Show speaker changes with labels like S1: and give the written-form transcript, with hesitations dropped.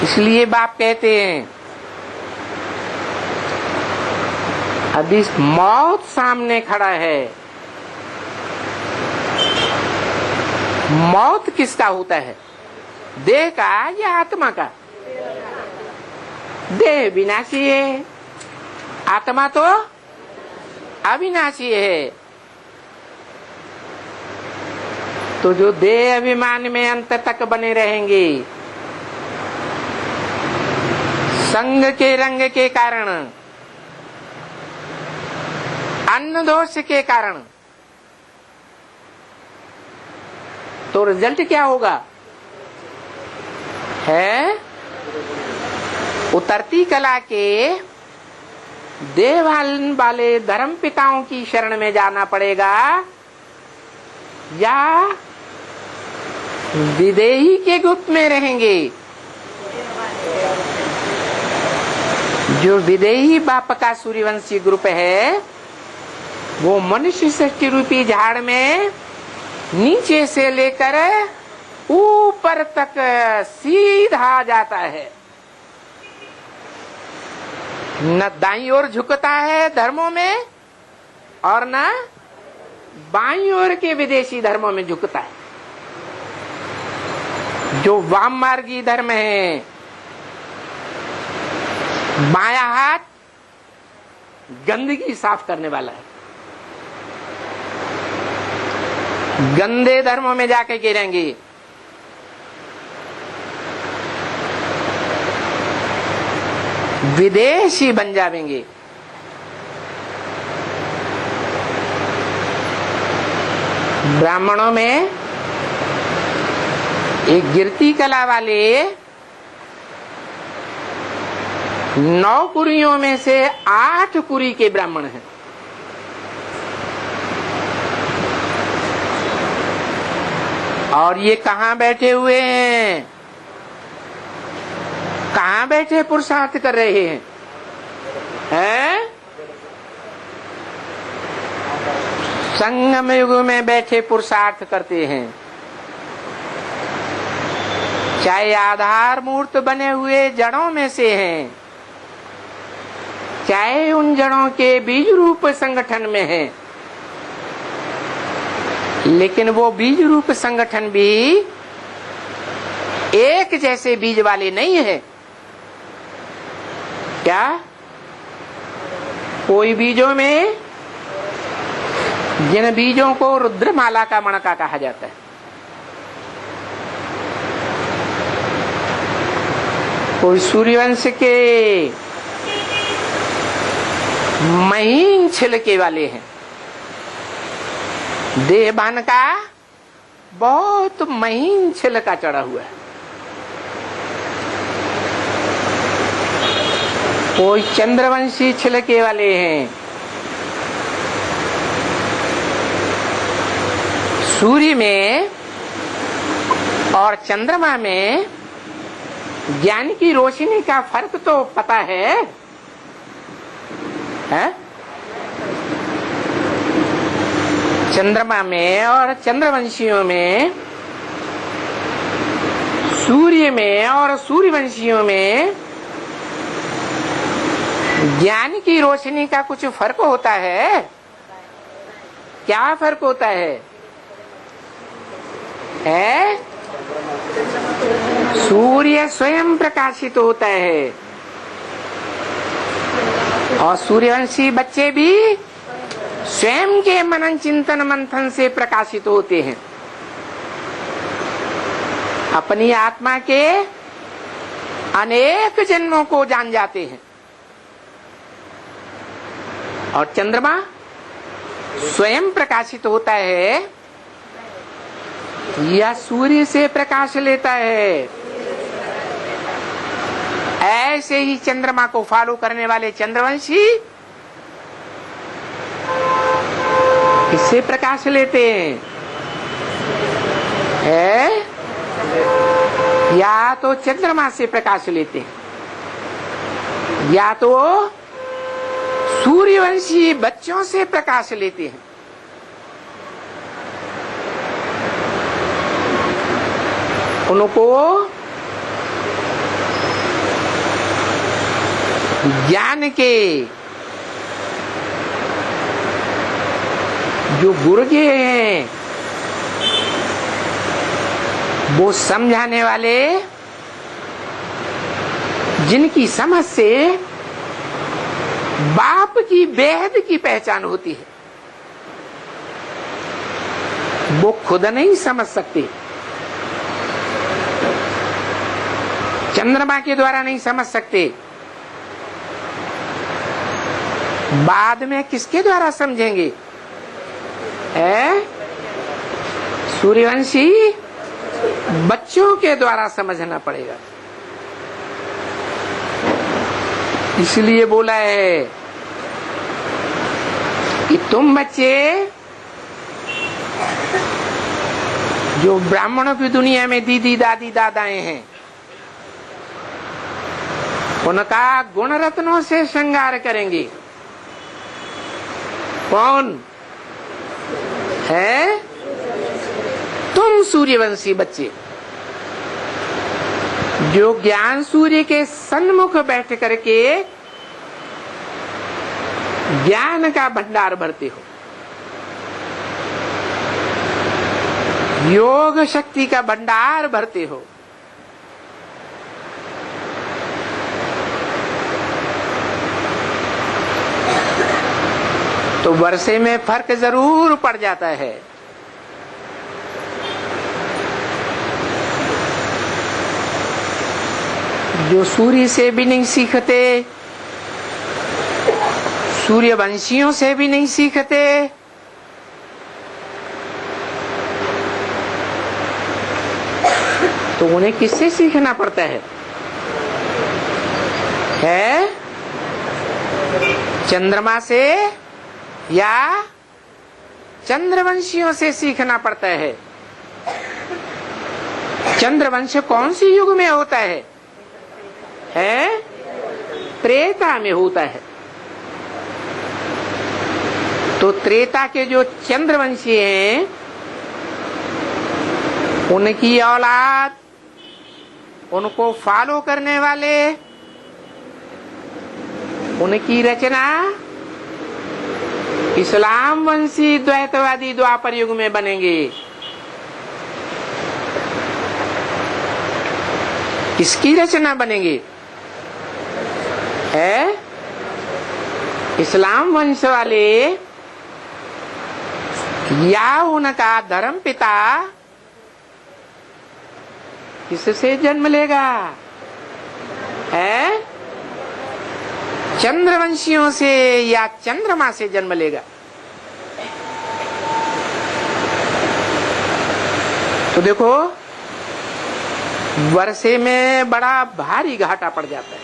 S1: इसलिए बाप कहते हैं अभी मौत सामने खड़ा है। मौत किसका होता है? देह का या आत्मा का? देह विनाशी है, आत्मा तो अविनाशी है। तो जो देह अभिमान में अंत तक बने रहेंगे, संग के रंग के कारण, अन्न दोष के कारण, तो रिजल्ट क्या होगा? है उतरती कला के देह वाले धर्म पिताओं की शरण में जाना पड़ेगा, या विदेही के गुप्त में रहेंगे। जो विदेही बाप का सूर्यवंशी ग्रुप है वो मनुष्य सृष्टि रूपी झाड़ में नीचे से लेकर ऊपर तक सीधा जाता है, न दाईं ओर झुकता है धर्मों में और न बाईं ओर के विदेशी धर्मों में झुकता है। जो वाम मार्गी धर्म है, बायां हाथ गंदगी साफ करने वाला है। गंदे धर्मों में जाके गिरेंगे। विदेशी बन जाएंगे। ब्राह्मणों में एक गिरती कला वाले 9 कुरियों में से 8 कुरी के ब्राह्मण हैं। और ये कहाँ बैठे हुए हैं? कहाँ बैठे पुरुषार्थ कर रहे हैं? हैं? संगम युग में बैठे पुरुषार्थ करते हैं। चाहे आधार मूर्त बने हुए जड़ों में से हैं, चाहे उन जड़ों के बीज रूप संगठन में हैं, लेकिन वो बीज रूप संगठन भी एक जैसे बीज वाले नहीं है। क्या? कोई बीजों में, जिन बीजों को रुद्रमाला का मणका कहा जाता है, कोई सूर्यवंश के महीन छिलके वाले हैं। देहबान का बहुत महीन छिलका चढ़ा हुआ है। कोई चंद्रवंशी छिलके वाले हैं। सूर्य में और चंद्रमा में ज्ञान की रोशनी का फर्क तो पता है? चंद्रमा में और चंद्रवंशियों में, सूर्य में और सूर्यवंशियों में ज्ञान की रोशनी का कुछ फर्क होता है? क्या फर्क होता है? सूर्य स्वयं प्रकाशित होता है और सूर्यवंशी बच्चे भी स्वयं के मनन चिंतन मंथन से प्रकाशित होते हैं। अपनी आत्मा के अनेक जन्मों को जान जाते हैं। और चंद्रमा स्वयं प्रकाशित होता है या सूर्य से प्रकाश लेता है? ऐसे ही चंद्रमा को फॉलो करने वाले चंद्रवंशी इससे प्रकाश लेते हैं, या तो चंद्रमा से प्रकाश लेते हैं या तो सूर्यवंशी बच्चों से प्रकाश लेते हैं। उनको ज्ञान के जो गुर्गे हैं, वो समझाने वाले, जिनकी समझ से बाप की बेहद की पहचान होती है, वो खुद नहीं समझ सकते, चंद्रमा के द्वारा नहीं समझ सकते, बाद में किसके द्वारा समझेंगे? सूर्यवंशी बच्चों के द्वारा समझना पड़ेगा। इसलिए बोला है कि तुम बच्चे जो ब्राह्मणों की दुनिया में दीदी दादी दादाएं हैं, उनका गुण रत्नों से श्रृंगार करेंगे। कौन है? तुम सूर्यवंशी बच्चे, जो ज्ञान सूर्य के सन्मुख बैठ करके ज्ञान का भंडार भरते हो, योग शक्ति का भंडार भरते हो। तो वर्षे में फर्क जरूर पड़ जाता है। जो सूर्य से भी नहीं सीखते, सूर्यवंशियों से भी नहीं सीखते, तो उन्हें किससे सीखना पड़ता है? चंद्रमा से या चंद्रवंशियों से सीखना पड़ता है। चंद्रवंश कौन सी युग में होता है? त्रेता में होता है। तो त्रेता के जो चंद्रवंशी हैं, उनकी औलाद, उनको फॉलो करने वाले, उनकी रचना इस्लाम वंशी द्वैतवादी द्वापर युग में बनेंगे। किसकी रचना बनेंगे? इस्लाम वंश वाले, या उनका धर्म पिता किससे जन्म लेगा? चंद्रवंशियों से या चंद्रमा से जन्म लेगा। तो देखो, वर्षे में बड़ा भारी घाटा पड़ जाता है।